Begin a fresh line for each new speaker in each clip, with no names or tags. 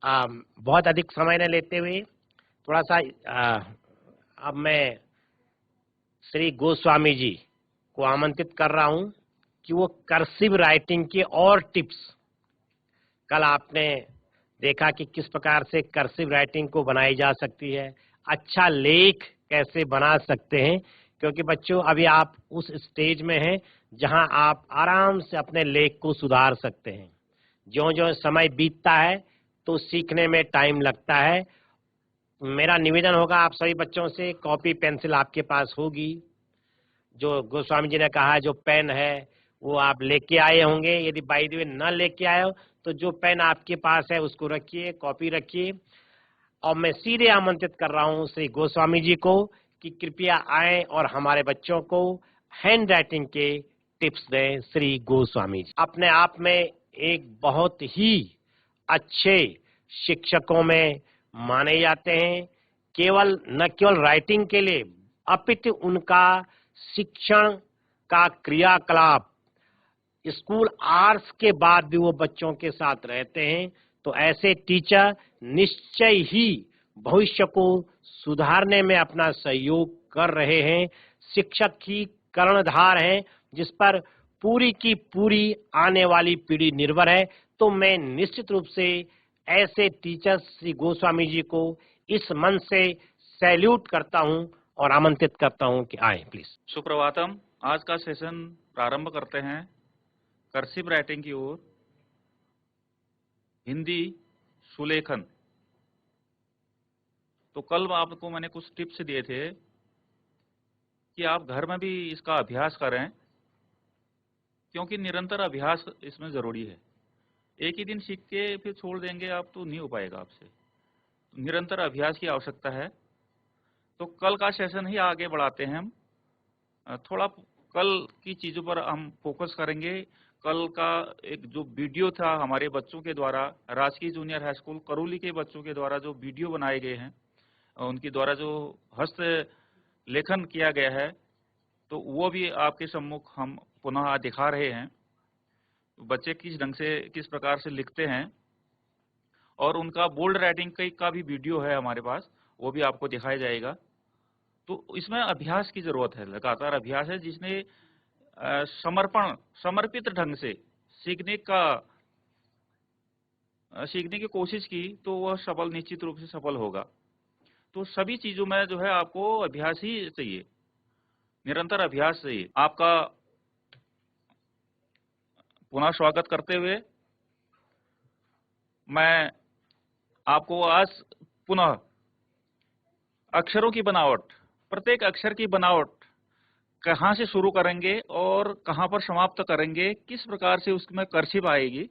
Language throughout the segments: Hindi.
बहुत अधिक समय न लेते हुए थोड़ा सा अब मैं श्री गोस्वामी जी को आमंत्रित कर रहा हूं कि वो कर्सिव राइटिंग के और टिप्स, कल आपने देखा कि किस प्रकार से कर्सिव राइटिंग को बनाई जा सकती है, अच्छा लेख कैसे बना सकते हैं, क्योंकि बच्चों अभी आप उस स्टेज में हैं जहां आप आराम से अपने लेख को सुधार सकते हैं। ज्यों-ज्यों समय बीतता है तो सीखने में टाइम लगता है। मेरा निवेदन होगा आप सभी बच्चों से, कॉपी पेंसिल आपके पास होगी, जो गोस्वामी जी ने कहा जो पेन है वो आप लेके आए होंगे, यदि बाय द वे न लेके आए हो तो जो पेन आपके पास है उसको रखिए, कॉपी रखिए। और मैं सीधे आमंत्रित कर रहा हूं श्री गोस्वामी जी को कि कृपया आए और हमारे बच्चों को हैंड राइटिंग के टिप्स दें। श्री गोस्वामी जी अपने आप में एक बहुत ही अच्छे शिक्षकों में माने जाते हैं, केवल न केवल राइटिंग के लिए अपितु उनका शिक्षण का क्रियाकलाप स्कूल आवर्स के बाद भी वो बच्चों के साथ रहते हैं। तो ऐसे टीचर निश्चय ही भविष्य को सुधारने में अपना सहयोग कर रहे हैं। शिक्षक ही कर्णधार हैं जिस पर पूरी की पूरी आने वाली पीढ़ी निर्भर है। तो मैं निश्चित रूप से ऐसे टीचर श्री गोस्वामी जी को इस मन से सैल्यूट करता हूं और आमंत्रित करता हूं कि आए प्लीज।
सुप्रभातम। आज का सेशन प्रारंभ करते हैं कर्सिव राइटिंग की ओर। हिंदी सुलेखन। तो कल आपको मैंने कुछ टिप्स दिए थे कि आप घर में भी इसका अभ्यास करें, क्योंकि निरंतर अभ्यास इसमें जरूरी है। एक ही दिन सीख के फिर छोड़ देंगे आप तो नहीं हो पाएगा आपसे। तो निरंतर अभ्यास की आवश्यकता है। तो कल का सेशन ही आगे बढ़ाते हैं हम। थोड़ा कल की चीजों पर हम फोकस करेंगे। कल का एक जो वीडियो था हमारे बच्चों के द्वारा, राजकीय जूनियर हाई स्कूल करौली के बच्चों के द्वारा जो वीडियो बनाए गए हैं, उनके द्वारा जो हस्त लेखन किया गया है, तो वो भी आपके सम्मुख हम पुनः दिखा रहे हैं। बच्चे किस ढंग से, किस प्रकार से लिखते हैं, और उनका बोल्ड राइटिंग का भी वीडियो है हमारे पास, वो भी आपको दिखाया जाएगा। तो इसमें अभ्यास की जरूरत है, लगातार अभ्यास है। जिसने समर्पित ढंग से सीखने की कोशिश की तो वह सफल, निश्चित रूप से सफल होगा। तो सभी चीजों में जो है आपको अभ्यास ही चाहिए, निरंतर अभ्यास चाहिए। आपका पुनः स्वागत करते हुए मैं आपको आज पुनः अक्षरों की बनावट, प्रत्येक अक्षर की बनावट कहाँ से शुरू करेंगे और कहाँ पर समाप्त करेंगे, किस प्रकार से उसमें कर्सिव आएगी,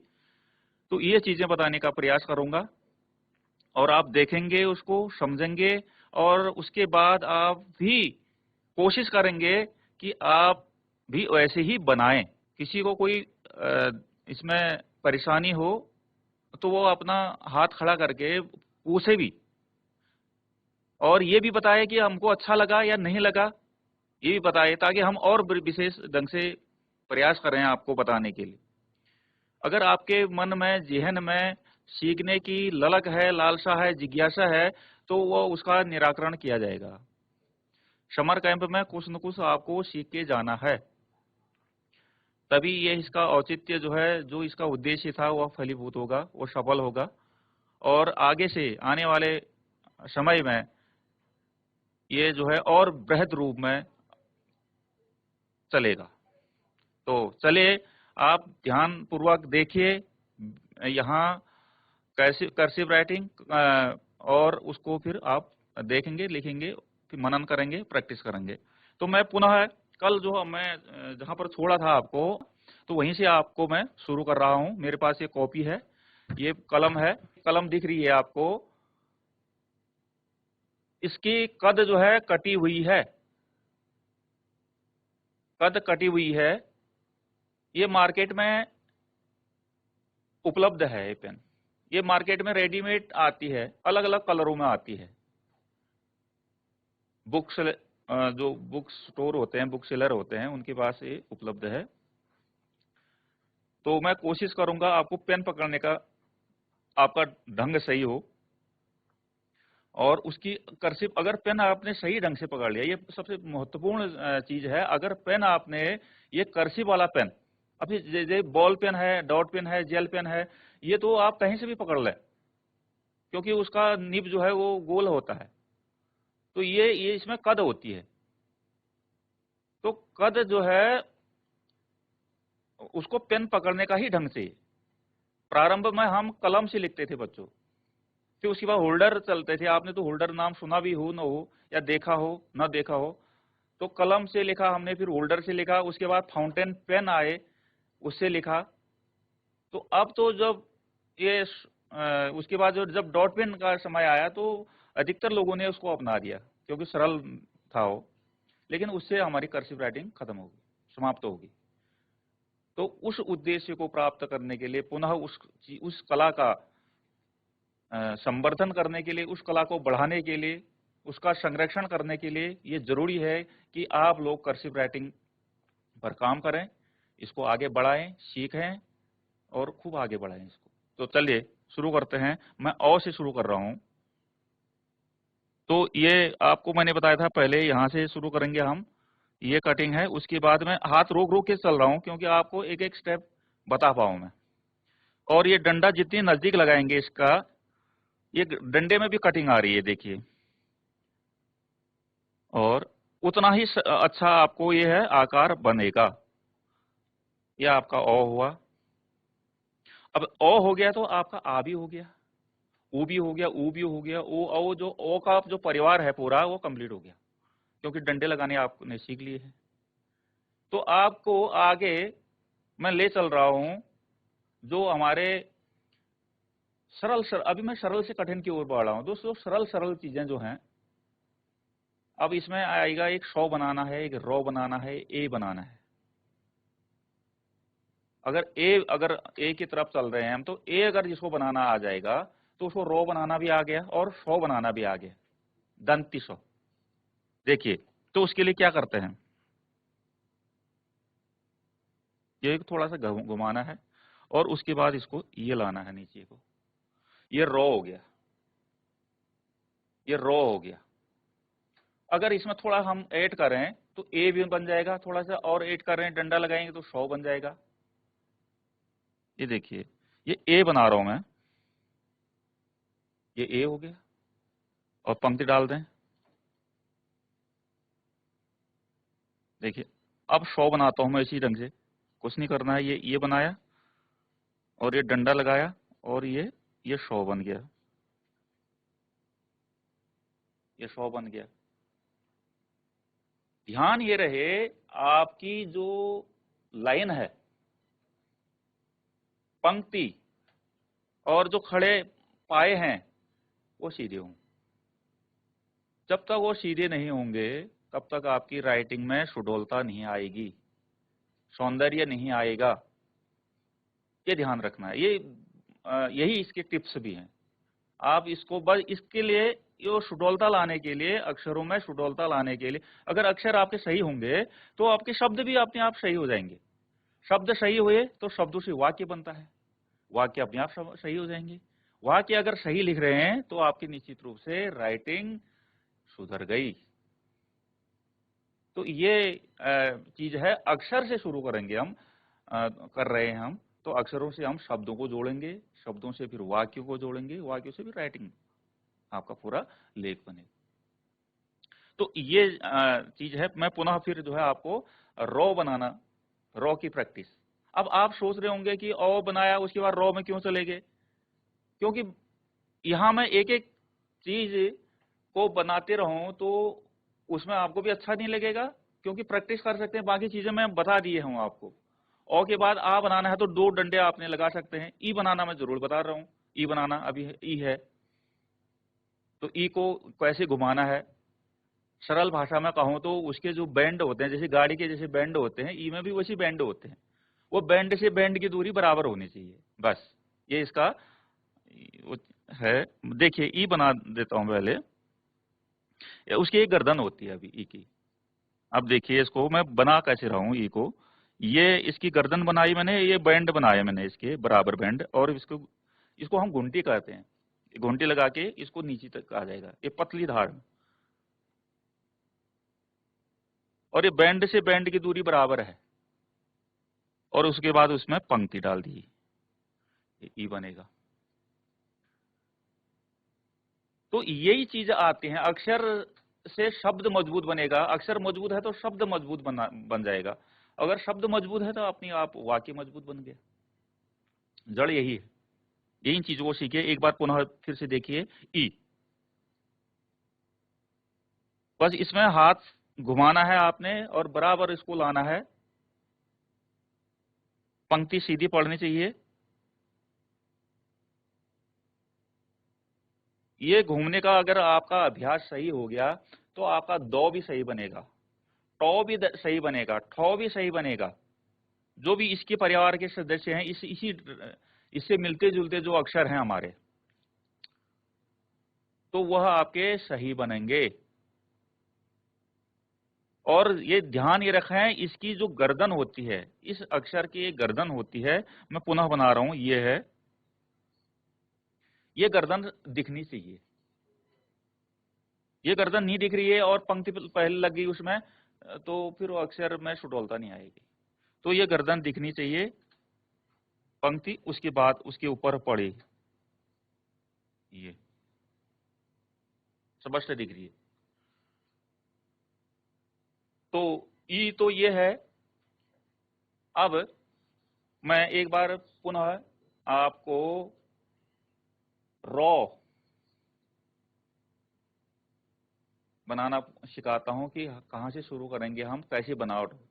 तो ये चीजें बताने का प्रयास करूंगा। और आप देखेंगे, उसको समझेंगे, और उसके बाद आप भी कोशिश करेंगे कि आप भी वैसे ही बनाएं। किसी को कोई इसमें परेशानी हो तो वो अपना हाथ खड़ा करके पूछे भी, और ये भी बताए कि हमको अच्छा लगा या नहीं लगा, ये भी बताए, ताकि हम और विशेष ढंग से प्रयास करें आपको बताने के लिए। अगर आपके मन में, जेहन में सीखने की ललक है, लालसा है, जिज्ञासा है, तो वो उसका निराकरण किया जाएगा। समर कैंप में कुछ न कुछ आपको सीख के जाना है, तभी ये इसका औचित्य जो है, जो इसका उद्देश्य था, वह फलीभूत होगा, वो सफल होगा, और आगे से आने वाले समय में ये जो है और बृहद रूप में चलेगा। तो चलिए, आप ध्यान पूर्वक देखिए यहाँ कर्सिव राइटिंग, और उसको फिर आप देखेंगे, लिखेंगे, फिर मनन करेंगे, प्रैक्टिस करेंगे। तो मैं पुनः कल जो मैं जहाँ पर छोड़ा था आपको, तो वहीं से आपको मैं शुरू कर रहा हूँ। मेरे पास ये कॉपी है, ये कलम है, कलम दिख रही है आपको। इसकी कद जो है कटी हुई है, कद कटी हुई है। ये मार्केट में उपलब्ध है। ये पेन, ये मार्केट में रेडीमेड आती है, अलग अलग कलरों में आती है। बुक्स, जो बुक स्टोर होते हैं, बुक सेलर होते हैं, उनके पास ये उपलब्ध है। तो मैं कोशिश करूंगा आपको पेन पकड़ने का आपका ढंग सही हो और उसकी कर्सिव, अगर पेन आपने सही ढंग से पकड़ लिया, ये सबसे महत्वपूर्ण चीज है। अगर पेन आपने ये कर्सिव वाला पेन, अभी जैसे बॉल पेन है, डॉट पेन है, जेल पेन है, ये तो आप कहीं से भी पकड़ लें क्योंकि उसका निब जो है वो गोल होता है। तो ये इसमें कद होती है, तो कद जो है उसको पेन पकड़ने का ही ढंग से। प्रारंभ में हम कलम से लिखते थे बच्चों, फिर उसके बाद होल्डर चलते थे। आपने तो होल्डर नाम सुना भी हो न हो, या देखा हो न देखा हो। तो कलम से लिखा हमने, फिर होल्डर से लिखा, उसके बाद फाउंटेन पेन आए, उससे लिखा। तो अब तो जब ये उसके बाद जब डॉट पेन का समय आया तो अधिकतर लोगों ने उसको अपना दिया क्योंकि सरल था वो, लेकिन उससे हमारी कर्सिव राइटिंग खत्म होगी, समाप्त होगी। तो उस उद्देश्य को प्राप्त करने के लिए, पुनः उस कला का संवर्धन करने के लिए, उस कला को बढ़ाने के लिए, उसका संरक्षण करने के लिए ये जरूरी है कि आप लोग कर्सिव राइटिंग पर काम करें, इसको आगे बढ़ाएं, सीखें और खूब आगे बढ़ाएं इसको। तो चलिए शुरू करते हैं। मैं अ से शुरू कर रहा हूं। तो ये आपको मैंने बताया था पहले, यहां से शुरू करेंगे हम। ये कटिंग है, उसके बाद में हाथ रोक रोक के चल रहा हूं क्योंकि आपको एक एक स्टेप बता पाऊं मैं। और ये डंडा जितनी नजदीक लगाएंगे इसका, ये डंडे में भी कटिंग आ रही है देखिए, और उतना ही अच्छा आपको ये है आकार बनेगा। ये आपका अ हुआ। अब अ हो गया तो आपका आ भी हो गया, ऊ भी हो गया, ऊ भी हो गया, ओ औ जो ओ का जो परिवार है पूरा वो कंप्लीट हो गया क्योंकि डंडे लगाने आपने सीख लिए हैं। तो आपको आगे मैं ले चल रहा हूं जो हमारे सरल अभी मैं सरल से कठिन की ओर बढ़ रहा हूं दोस्तों। सरल चीजें जो हैं, अब इसमें आएगा एक शौ बनाना है, एक रौ बनाना है, ए बनाना है। अगर ए की तरफ चल रहे हैं हम, तो ए अगर जिसको बनाना आ जाएगा तो उसको रो बनाना भी आ गया और शौ बनाना भी आ गया, दंती शौ। देखिए, तो उसके लिए क्या करते हैं, ये थोड़ा सा घुमाना है और उसके बाद इसको ये लाना है नीचे को। ये रो हो गया, ये रो हो गया। अगर इसमें थोड़ा हम ऐड करें तो ए भी बन जाएगा, थोड़ा सा और ऐड करें, डंडा लगाएंगे तो शौ बन जाएगा। ये देखिए, ये ए बना रहा हूं मैं, ये ए हो गया और पंक्ति डाल दें। देखिए, अब शौ बनाता हूं मैं इसी ढंग से, कुछ नहीं करना है। ये बनाया और ये डंडा लगाया और ये शौ बन गया, ये शौ बन गया। ध्यान ये रहे, आपकी जो लाइन है, पंक्ति और जो खड़े पाए हैं वो सीधे हों। जब तक वो सीधे नहीं होंगे तब तक आपकी राइटिंग में सुडौलता नहीं आएगी, सौंदर्य नहीं आएगा। ये ध्यान रखना है। यही इसके टिप्स भी हैं। आप इसको बस इसके लिए, ये सुडौलता लाने के लिए, अक्षरों में सुडौलता लाने के लिए, अगर अक्षर आपके सही होंगे तो आपके शब्द भी अपने आप सही हो जाएंगे। शब्द सही हुए तो शब्दों से वाक्य बनता है, वाक्य अपने आप सही हो जाएंगे। वाक्य अगर सही लिख रहे हैं तो आपकी निश्चित रूप से राइटिंग सुधर गई। तो ये चीज है, अक्षर से शुरू करेंगे हम, कर रहे हैं हम। तो अक्षरों से हम शब्दों को जोड़ेंगे, शब्दों से फिर वाक्यों को जोड़ेंगे, वाक्यों से फिर राइटिंग, आपका पूरा लेख बने। तो ये चीज है। मैं पुनः फिर जो है आपको रॉ बनाना, रॉ की प्रैक्टिस। अब आप सोच रहे होंगे कि ओ बनाया उसके बाद रॉ में क्यों चले गए, क्योंकि यहां मैं एक एक चीज को बनाते रहूं तो उसमें आपको भी अच्छा नहीं लगेगा, क्योंकि प्रैक्टिस कर सकते हैं। बाकी चीजें मैं बता दिए हूं आपको। ओ के बाद आ बनाना है तो दो डंडे आपने लगा सकते हैं। ई बनाना मैं जरूर बता रहा हूं, ई बनाना अभी ई है तो ई को कैसे घुमाना है। सरल भाषा में कहूं तो उसके जो बैंड होते हैं, जैसे गाड़ी के जैसे बैंड होते हैं, ई में भी वैसे बैंड होते हैं। वो बैंड से बैंड की दूरी बराबर होनी चाहिए, बस ये इसका है। देखिए, ई बना देता हूं पहले। उसकी एक गर्दन होती है अभी ई की। अब देखिए, इसको मैं बना कैसे रहा हूं ई को। ये इसकी गर्दन बनाई मैंने, ये बैंड बनाए मैंने इसके बराबर बैंड, और इसको इसको हम घुंटी कहते हैं। घुंटी लगा के इसको नीचे तक आ जाएगा, ये पतली धार में, और ये बैंड से बैंड की दूरी बराबर है, और उसके बाद उसमें पंक्ति डाल दी, ई बनेगा। तो यही चीज आती है, अक्षर से शब्द मजबूत बनेगा, अक्षर मजबूत है तो शब्द मजबूत बन जाएगा, अगर शब्द मजबूत है तो अपनी आप वाक्य मजबूत बन गया। जड़ यही है, यही चीजों को सीखिए। एक बार पुनः फिर से देखिए, ई, बस इसमें हाथ घुमाना है आपने और बराबर इसको लाना है, पंक्ति सीधी पढ़नी चाहिए। ये घूमने का अगर आपका अभ्यास सही हो गया तो आपका दो भी सही बनेगा, टो भी सही बनेगा, ठो भी सही बनेगा। जो भी इसके परिवार के सदस्य हैं, इससे मिलते जुलते जो अक्षर हैं हमारे, तो वह आपके सही बनेंगे। और ये ध्यान ये रखें, इसकी जो गर्दन होती है, इस अक्षर की गर्दन होती है, मैं पुनः बना रहा हूं, ये है, ये गर्दन दिखनी चाहिए। ये गर्दन नहीं दिख रही है और पंक्ति पहले लग गई उसमें, तो फिर वो अक्षर में सुडौलता नहीं आएगी। तो ये गर्दन दिखनी चाहिए, पंक्ति उसके बाद उसके ऊपर पड़े, ये स्पष्ट दिख रही है। तो ई तो ये है। अब मैं एक बार पुनः आपको रॉ बनाना सिखाता हूं कि कहां से शुरू करेंगे हम, कैसी बनावट होती।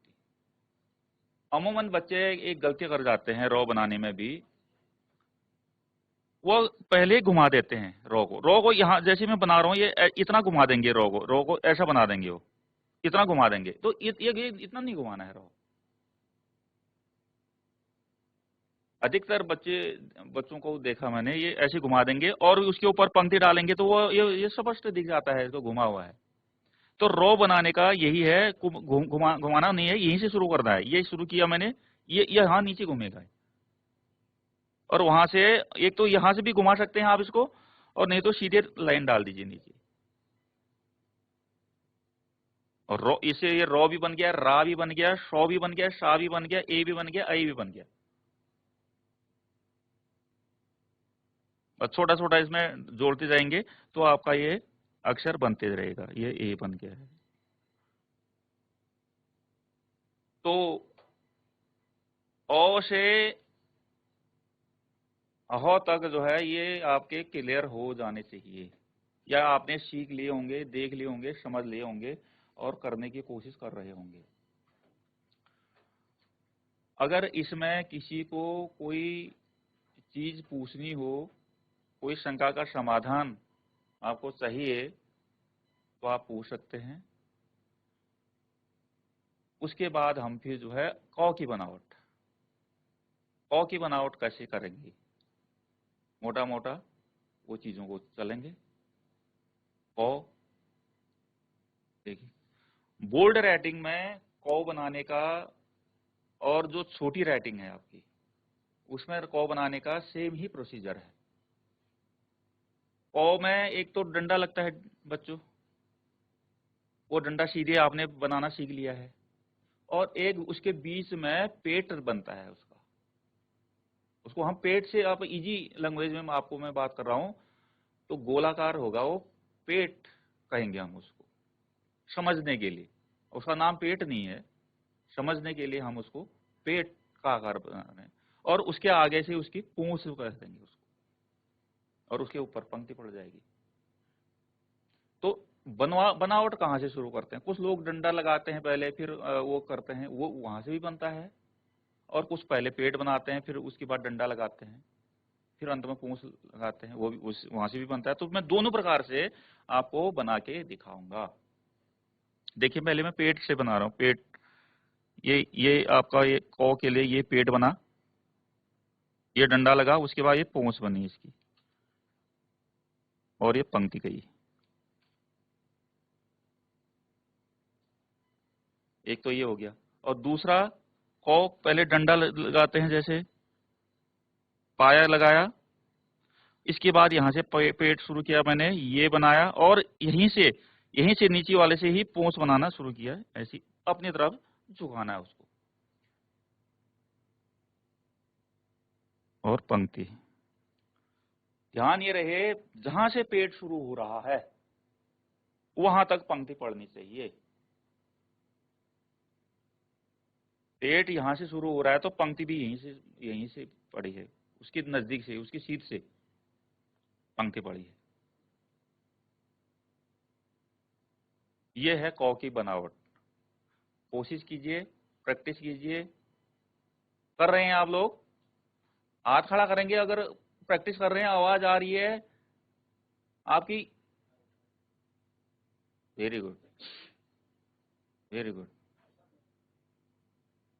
अमूमन बच्चे एक गलती कर जाते हैं रॉ बनाने में भी, वो पहले घुमा देते हैं रॉ को यहाँ जैसे मैं बना रहा हूँ, ये इतना घुमा देंगे रॉ को ऐसा बना देंगे, वो इतना घुमा देंगे। तो ये इतना नहीं घुमाना है रॉ। अधिकतर बच्चों को देखा मैंने, ये ऐसे घुमा देंगे और उसके ऊपर पंक्ति डालेंगे, तो वो ये स्पष्ट दिख जाता है तो घुमा हुआ है। तो रॉ बनाने का यही है, घुमाना नहीं है, यहीं से शुरू करना है। ये शुरू किया मैंने, ये यहाँ नीचे घूमेगा, और वहां से एक तो यहां से भी घुमा सकते हैं आप इसको, और नहीं तो सीधे लाइन डाल दीजिए नीचे। और रॉ, इससे ये रॉ भी बन गया, रा भी बन गया, शौ भी बन गया, शा भी बन गया, ए भी बन गया, आई भी बन गया। और छोटा छोटा इसमें जोड़ते जाएंगे तो आपका ये अक्षर बनते रहेगा। ये ए बन गया है। तो ओ से अहो तक जो है ये आपके क्लियर हो जाने चाहिए, या आपने सीख लिए होंगे, देख लिए होंगे, समझ लिए होंगे और करने की कोशिश कर रहे होंगे। अगर इसमें किसी को कोई चीज पूछनी हो, कोई शंका का समाधान आपको चाहिए, तो आप पूछ सकते हैं। उसके बाद हम फिर जो है क की बनावट कैसे करेंगे, मोटा मोटा वो चीजों को चलेंगे। क, देखिए बोल्ड राइटिंग में क बनाने का, और जो छोटी राइटिंग है आपकी, उसमें क बनाने का सेम ही प्रोसीजर है। क में एक तो डंडा लगता है बच्चों, वो डंडा सीधे आपने बनाना सीख लिया है, और एक उसके बीच में पेट बनता है उसको हम पेट से, आप इजी लैंग्वेज में आपको मैं बात कर रहा हूं, तो गोलाकार होगा वो, पेट कहेंगे हम उसको समझने के लिए। उसका नाम पेट नहीं है, समझने के लिए हम उसको पेट का आकार बना रहे हैं। और उसके आगे से उसकी पूंछ कह देंगे उसको, और उसके ऊपर पंक्ति पड़ जाएगी। तो बनावट कहां से शुरू करते हैं? कुछ लोग डंडा लगाते हैं पहले, फिर वो करते हैं, वो वहां से भी बनता है। और कुछ पहले पेट बनाते हैं, फिर उसके बाद डंडा लगाते हैं, फिर अंत में पूंछ लगाते हैं, वो भी वहां से भी बनता है। तो मैं दोनों प्रकार से आपको बना के दिखाऊंगा। देखिए पहले मैं पेट से बना रहा हूं। पेट, ये आपका ये क के लिए ये पेट बना, ये डंडा लगा, उसके बाद ये पूंछ बनी इसकी, और ये पंक्ति गई। एक तो ये हो गया। और दूसरा क, पहले डंडा लगाते हैं, जैसे पाया लगाया, इसके बाद यहाँ से पेट शुरू किया मैंने, ये बनाया, और यहीं से नीचे वाले से ही पूंछ बनाना शुरू किया, ऐसी अपनी तरफ झुकाना है उसको, और पंक्ति। ध्यान ये रहे, जहां से पेट शुरू हो रहा है वहां तक पंक्ति पड़नी चाहिए। पेट यहां से शुरू हो रहा है तो पंक्ति भी यहीं से पड़ी है, उसके नजदीक से, उसकी सीध से पंक्ति पड़ी है। यह है क की बनावट। कोशिश कीजिए, प्रैक्टिस कीजिए। कर रहे हैं आप लोग? हाथ खड़ा करेंगे अगर प्रैक्टिस कर रहे हैं, आवाज आ रही है आपकी। वेरी गुड, वेरी गुड,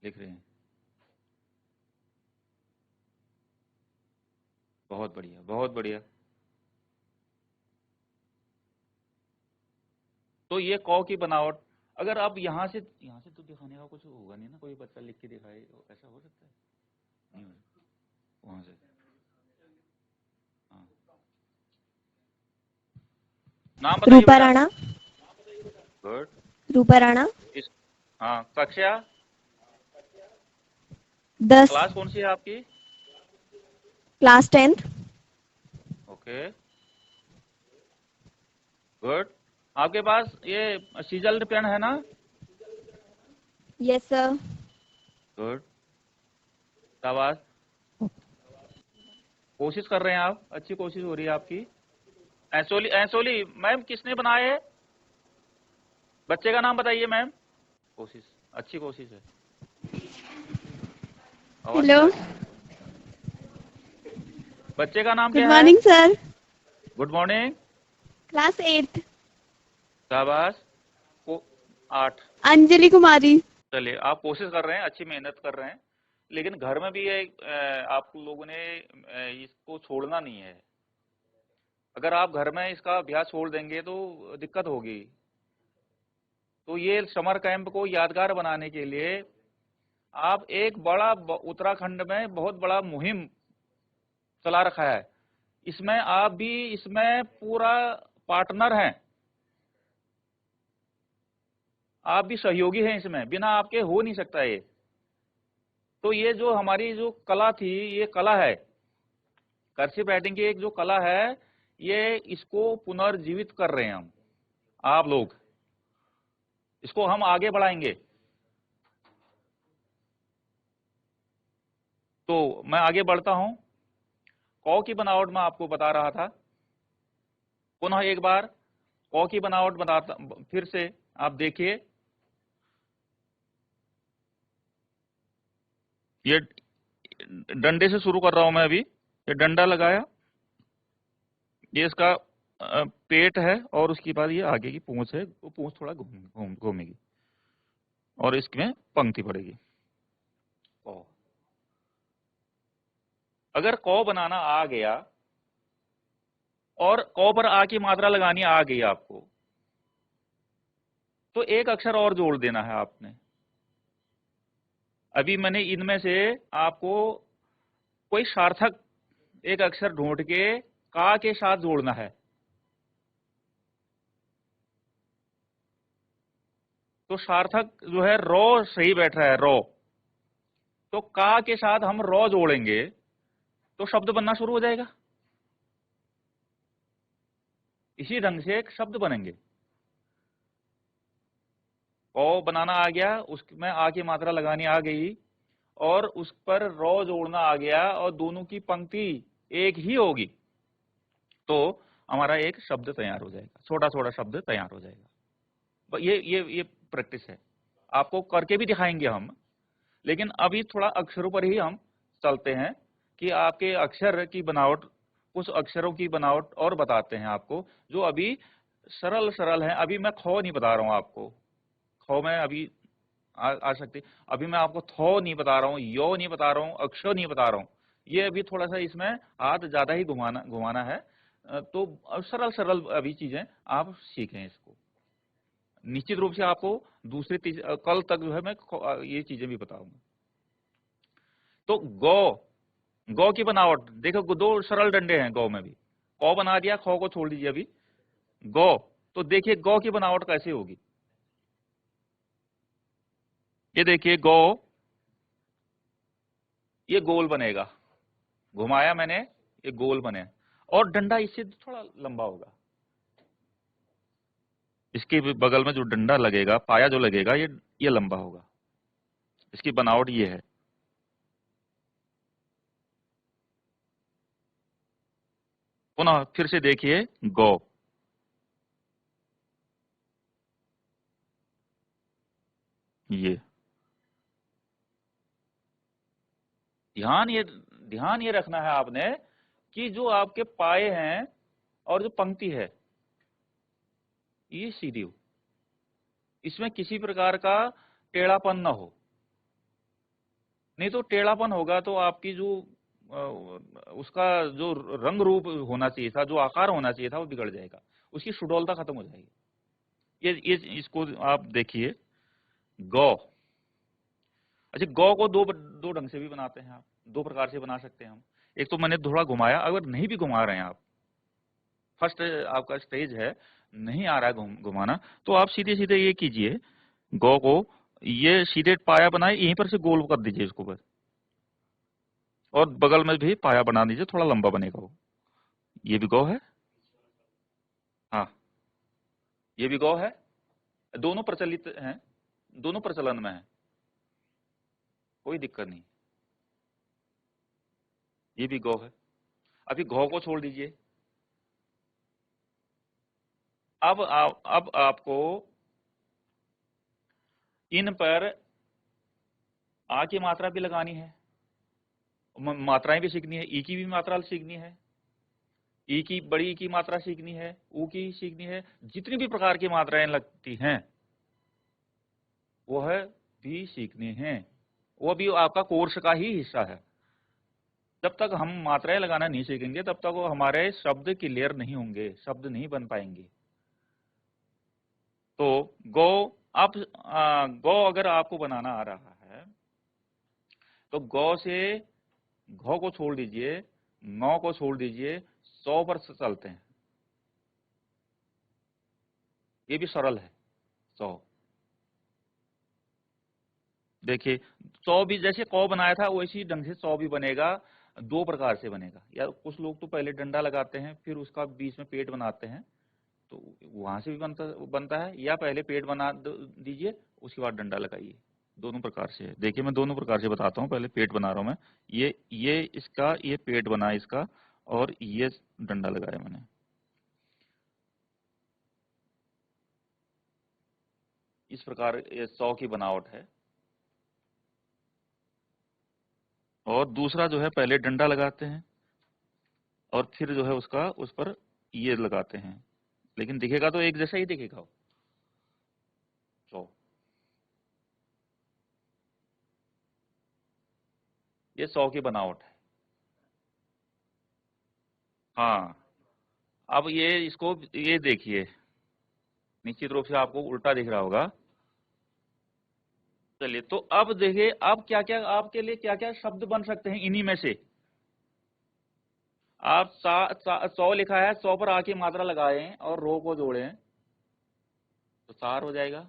लिख रहे हैं, बहुत बढ़िया, बहुत बढ़िया। तो ये क की बनावट, अगर आप यहाँ से तो दिखाने का कुछ होगा नहीं ना, कोई बच्चा लिख के दिखाए, ऐसा हो सकता है? नहीं हो सकता। वहां से, हाँ, नाम बताइए
रूपा
बेटा।
राणा।
गुड।
रूपा राणा।
इस, हाँ, कक्षा
10।
क्लास कौन सी है आपकी?
Class 10th।
Okay, good. आपके पास ये सीजल पेन है ना?
Yes sir.
गुड, शाबाश। कोशिश कर रहे हैं आप, अच्छी कोशिश हो रही है आपकी। ऐसोली मैम किसने बनाए है? बच्चे का नाम बताइए मैम। कोशिश, अच्छी कोशिश है। आवाज नहीं
हेलो।
आ रही। बच्चे का नाम
गुड
क्या है?
Morning sir.
Good morning.
Class 8th।
शाबाश। को 8।
अंजलि कुमारी।
चलिए, आप कोशिश कर रहे हैं, अच्छी मेहनत कर रहे हैं, लेकिन घर में भी आप लोगों ने इसको छोड़ना नहीं है। अगर आप घर में इसका अभ्यास छोड़ देंगे तो दिक्कत होगी। तो ये समर कैंप को यादगार बनाने के लिए आप एक बड़ा उत्तराखंड में बहुत बड़ा मुहिम चला रखा है। इसमें आप भी इसमें पूरा पार्टनर हैं, आप भी सहयोगी हैं इसमें, बिना आपके हो नहीं सकता ये। तो ये जो हमारी जो कला थी, ये कला है, कर्सिव राइटिंग की एक जो कला है, ये इसको पुनर्जीवित कर रहे हैं हम, आप लोग। इसको हम आगे बढ़ाएंगे। तो मैं आगे बढ़ता हूं। क की बनावट में आपको बता रहा था, पुनः एक बार क की बनावट बताता, फिर से आप देखिए। ये डंडे से शुरू कर रहा हूं मैं अभी। ये डंडा लगाया, ये इसका पेट है, और उसके बाद ये आगे की पूंछ है, वो पूंछ थोड़ा घूमेगी और इसमें पंक्ति पड़ेगी। क, अगर क बनाना आ गया और क पर आ की मात्रा लगानी आ गई आपको, तो एक अक्षर और जोड़ देना है आपने। अभी मैंने इनमें से आपको कोई सार्थक एक अक्षर ढूंढ के का के साथ जोड़ना है। तो सार्थक जो है रो सही बैठ रहा है, रो। तो का के साथ हम रो जोड़ेंगे तो शब्द बनना शुरू हो जाएगा। इसी ढंग से एक शब्द बनेंगे। ओ बनाना आ गया, उसमें आ की मात्रा लगानी आ गई, और उस पर रो जोड़ना आ गया, और दोनों की पंक्ति एक ही होगी, तो हमारा एक शब्द तैयार हो जाएगा, छोटा छोटा शब्द तैयार हो जाएगा। ये प्रैक्टिस है, आपको करके भी दिखाएंगे हम, लेकिन अभी थोड़ा अक्षरों पर ही हम चलते हैं कि आपके अक्षर की बनावट, कुछ अक्षरों की बनावट और बताते हैं आपको, जो अभी सरल सरल है। अभी मैं खो नहीं बता रहा हूं आपको, खो में अभी आ सकती, अभी मैं आपको थो नहीं बता रहा हूँ, यो नहीं बता रहा हूँ, अक्षो नहीं बता रहा हूँ। ये अभी थोड़ा सा इसमें हाथ ज्यादा ही घुमाना है। तो सरल सरल अभी चीजें आप सीखें इसको। निश्चित रूप से आपको दूसरे कल तक जो है मैं ये चीजें भी बताऊंगा। तो गो, गौ की बनावट देखो, दो सरल डंडे हैं गौ में भी, कौ बना दिया, खौ को छोड़ दीजिए अभी, गौ। तो देखिए गौ की बनावट कैसे होगी, ये देखिए गौ, ये गोल बनेगा, घुमाया मैंने, ये गोल बने, और डंडा इससे थोड़ा लंबा होगा, इसके भी बगल में जो डंडा लगेगा, पाया जो लगेगा, ये लंबा होगा, इसकी बनावट ये है। पुनः फिर से देखिए गौ, ये ध्यान ये रखना है आपने कि जो आपके पाए हैं और जो पंक्ति है ये सीधी हो, इसमें किसी प्रकार का टेढ़ापन ना हो, नहीं तो टेढ़ापन होगा तो आपकी जो उसका जो रंग रूप होना चाहिए था, जो आकार होना चाहिए था, वो बिगड़ जाएगा, उसकी सुडौलता खत्म हो जाएगी। ये इसको आप देखिए गौ। अच्छा, गौ को दो ढंग से भी बनाते हैं आप, दो प्रकार से बना सकते हैं हम। एक तो मैंने थोड़ा घुमाया, अगर नहीं भी घुमा रहे हैं आप, फर्स्ट आपका स्टेज है, नहीं आ रहा है घुमाना, तो आप सीधे सीधे ये कीजिए, गौ को ये सीधे पाया बनाए, यहीं पर से गोल कर दीजिए इसको बस, और बगल में भी पाया बना दीजिए, थोड़ा लंबा बनेगा वो। ये भी गौ है, हाँ ये भी गौ है, दोनों प्रचलित हैं, दोनों प्रचलन में है, कोई दिक्कत नहीं, ये भी गौ है। अभी गौ को छोड़ दीजिए, अब आपको इन पर आ की मात्रा भी लगानी है, मात्राएं भी सीखनी है, ई की भी मात्रा सीखनी है, ई की बड़ी की मात्रा सीखनी है, ऊ की सीखनी है, जितनी भी प्रकार की मात्राएं लगती हैं वह भी सीखनी है, वो भी आपका कोर्स का ही हिस्सा है। जब तक हम मात्राएं लगाना नहीं सीखेंगे तब तक वो हमारे शब्द क्लियर नहीं होंगे, शब्द नहीं बन पाएंगे। तो गौ, आप गौ अगर आपको बनाना आ रहा है तो गौ से घौ को छोड़ दीजिए, नौ को छोड़ दीजिए, 100 पर से चलते हैं, ये भी सरल है 100। देखिए 100 भी जैसे कौ बनाया था वैसी ढंग से 100 भी बनेगा, दो प्रकार से बनेगा। या कुछ लोग तो पहले डंडा लगाते हैं फिर उसका बीच में पेट बनाते हैं, तो वहां से भी बनता है, या पहले पेट बना दीजिए उसके बाद डंडा लगाइए, दोनों प्रकार से है। देखिए मैं दोनों प्रकार से बताता हूँ, पहले पेट बना रहा हूँ मैं, ये इसका ये पेट बना इसका, और ये डंडा लगाया मैंने। इस प्रकार ये 100 की बनावट है। और दूसरा जो है पहले डंडा लगाते हैं और फिर जो है उसका उस पर ये लगाते हैं, लेकिन दिखेगा तो एक जैसा ही दिखेगा। 100 ये 100 की बनावट है। हाँ अब ये देखिए, निश्चित रूप से आपको उल्टा दिख रहा होगा। चलिए तो अब देखिए अब क्या क्या आपके लिए क्या क्या शब्द बन सकते हैं इन्हीं में से। आप 100 लिखा है, 100 पर आके मात्रा लगाएं और रो को जोड़ें तो सार हो जाएगा।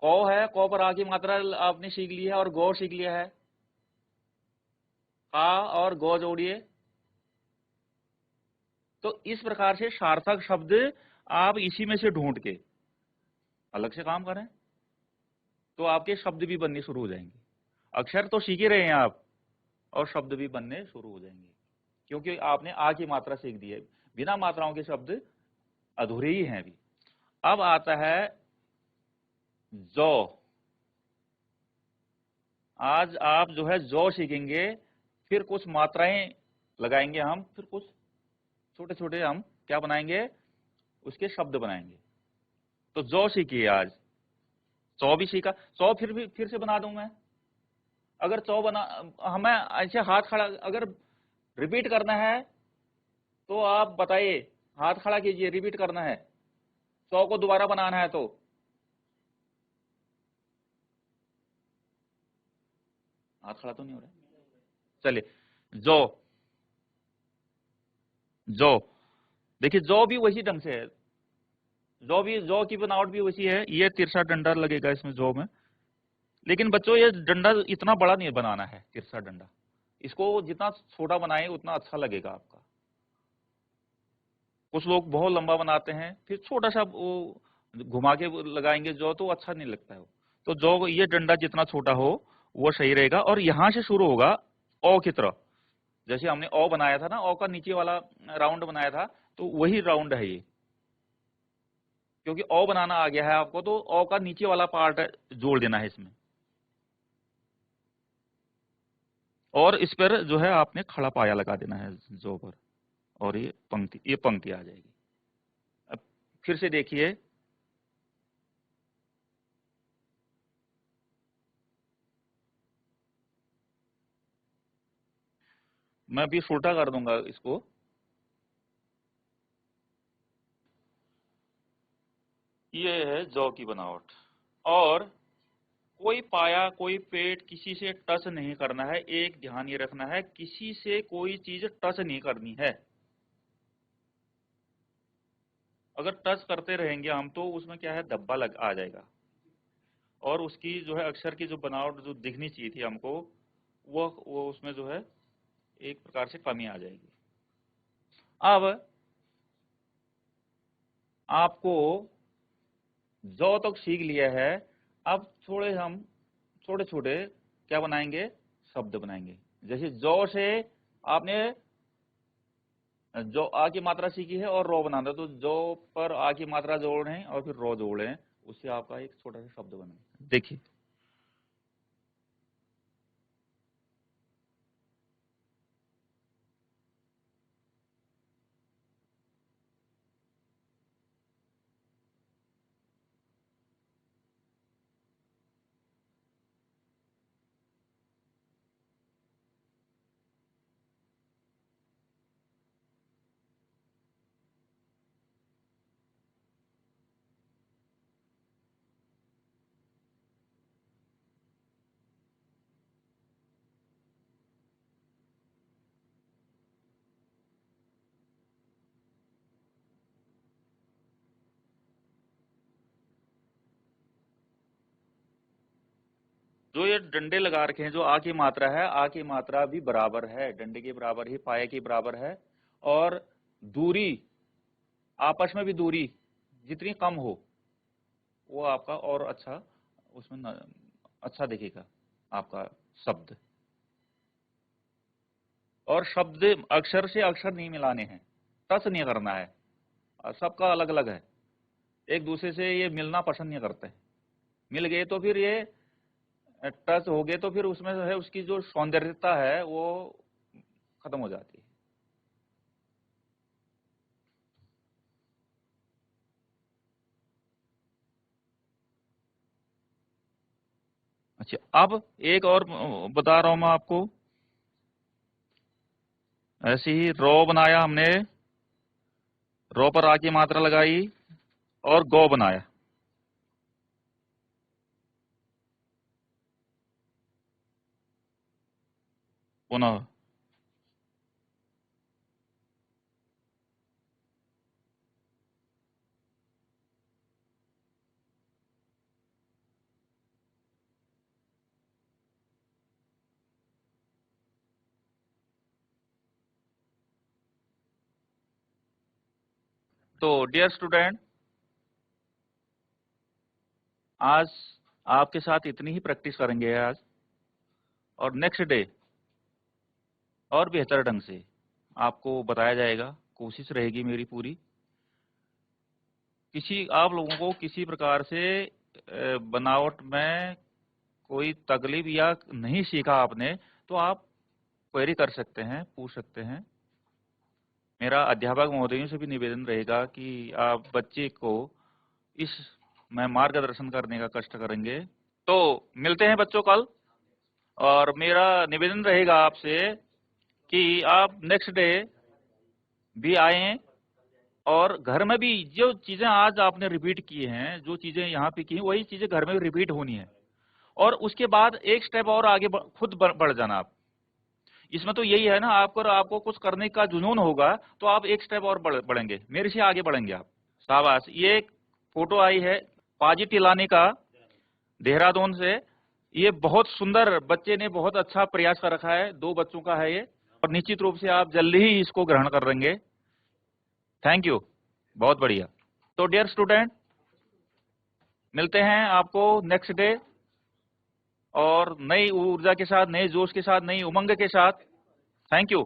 कौ है, कौ पर आके मात्रा आपने सीख ली है और गौ सीख लिया है, का और गौ जोड़िए, तो इस प्रकार से सार्थक शब्द आप इसी में से ढूंढ के अलग से काम करें तो आपके शब्द भी बनने शुरू हो जाएंगे। अक्षर तो सीख ही रहे हैं आप और शब्द भी बनने शुरू हो जाएंगे, क्योंकि आपने आ की मात्रा सीख दी है। बिना मात्राओं के शब्द अधूरे ही हैं अभी। अब आता है जौ। आज आप जो है जौ सीखेंगे, फिर कुछ मात्राएं लगाएंगे हम, फिर कुछ छोटे छोटे हम क्या बनाएंगे, उसके शब्द बनाएंगे। तो जौ सीखिए आज, 100 भी सीखा, 100 फिर से बना दूं मैं। अगर 100 बना, हमें ऐसे हाथ खड़ा अगर रिपीट करना है तो आप बताइए, हाथ खड़ा कीजिए, रिपीट करना है 100 को दोबारा बनाना है तो हाथ खड़ा तो नहीं हो रहा। चलिए, जौ, जौ, देखिए जौ भी वही ढंग से है, जौ की बनावट भी वैसी है। ये तिरछा डंडा लगेगा इसमें जौ में, लेकिन बच्चों ये डंडा इतना बड़ा नहीं बनाना है, तिरछा डंडा। इसको जितना छोटा बनाए उतना अच्छा लगेगा आपका। कुछ लोग बहुत लंबा बनाते हैं, फिर छोटा सा वो घुमा के लगाएंगे जौ, तो अच्छा नहीं लगता है। तो जौ ये डंडा जितना छोटा हो वो सही रहेगा। और यहां से शुरू होगा ओ की तरह, जैसे हमने ओ बनाया था ना, ओ का नीचे वाला राउंड बनाया था, तो वही राउंड है ये। क्योंकि ओ बनाना आ गया है आपको, तो ओ का नीचे वाला पार्ट जोड़ देना है इसमें। और इस पर जो है आपने खड़ा पाया लगा देना है जौ पर, और ये पंक्ति आ जाएगी। अब फिर से देखिए, मैं अभी उल्टा कर दूंगा इसको। ये है जौ की बनावट। और कोई पाया, कोई पेट किसी से टच नहीं करना है। एक ध्यान ये रखना है, किसी से कोई चीज टच नहीं करनी है। अगर टच करते रहेंगे हम, तो उसमें क्या है, धब्बा लग आ जाएगा, और उसकी जो है अक्षर की जो बनावट जो दिखनी चाहिए थी हमको, वो उसमें जो है एक प्रकार से कमी आ जाएगी। अब आपको जौ तक सीख लिया है, अब हम छोटे छोटे क्या बनाएंगे, शब्द बनाएंगे। जैसे जौ से आपने जो आ की मात्रा सीखी है और रो बनाना, तो जो पर आ की मात्रा जोड़े और फिर रो जोड़े, उससे आपका एक छोटा सा शब्द बनेगा। देखिए, जो ये डंडे लगा रखे हैं, जो आ की मात्रा है, आ की मात्रा भी बराबर है, डंडे के बराबर ही, पाए के बराबर है। और दूरी, आपस में भी दूरी जितनी कम हो, वो आपका और अच्छा उसमें अच्छा दिखेगा आपका शब्द। और शब्द अक्षर से अक्षर नहीं मिलाने हैं, टच नहीं करना है, और सबका अलग अलग है। एक दूसरे से ये मिलना पसंद नहीं करते। मिल गए तो फिर ये टच हो गए, तो फिर उसमें जो है उसकी जो सौंदर्यता है वो खत्म हो जाती है। अच्छा, अब एक और बता रहा हूं मैं आपको। ऐसे ही रो बनाया हमने, रो पर आ की मात्रा लगाई और गो बनाया। पुनः तो डियर स्टूडेंट, आज आपके साथ इतनी ही प्रैक्टिस करेंगे आज, और नेक्स्ट डे और बेहतर ढंग से आपको बताया जाएगा। कोशिश रहेगी मेरी पूरी, किसी आप लोगों को किसी प्रकार से बनावट में कोई तकलीफ या नहीं सीखा आपने, तो आप क्वेरी कर सकते हैं, पूछ सकते हैं। मेरा अध्यापक महोदयों से भी निवेदन रहेगा कि आप बच्चे को इस मैं मार्गदर्शन करने का कष्ट करेंगे। तो मिलते हैं बच्चों कल, और मेरा निवेदन रहेगा आपसे कि आप नेक्स्ट डे भी आएं, और घर में भी जो चीजें आज आपने रिपीट की हैं, जो चीजें यहाँ पे की हैं, वही चीजें घर में भी रिपीट होनी है। और उसके बाद एक स्टेप और आगे खुद बढ़ जाना आप। इसमें तो यही है ना, आपको कुछ करने का जुनून होगा तो आप एक स्टेप और बढ़ेंगे, मेरे से आगे बढ़ेंगे आप। शाबाश। ये एक फोटो आई है पाजी टिलानी का, देहरादून से। ये बहुत सुंदर, बच्चे ने बहुत अच्छा प्रयास कर रखा है, 2 बच्चों का है ये, और निश्चित रूप से आप जल्दी ही इसको ग्रहण कर लेंगे। थैंक यू, बहुत बढ़िया। तो डियर स्टूडेंट, मिलते हैं आपको नेक्स्ट डे, और नई ऊर्जा के साथ, नए जोश के साथ, नई उमंग के साथ। Thank you.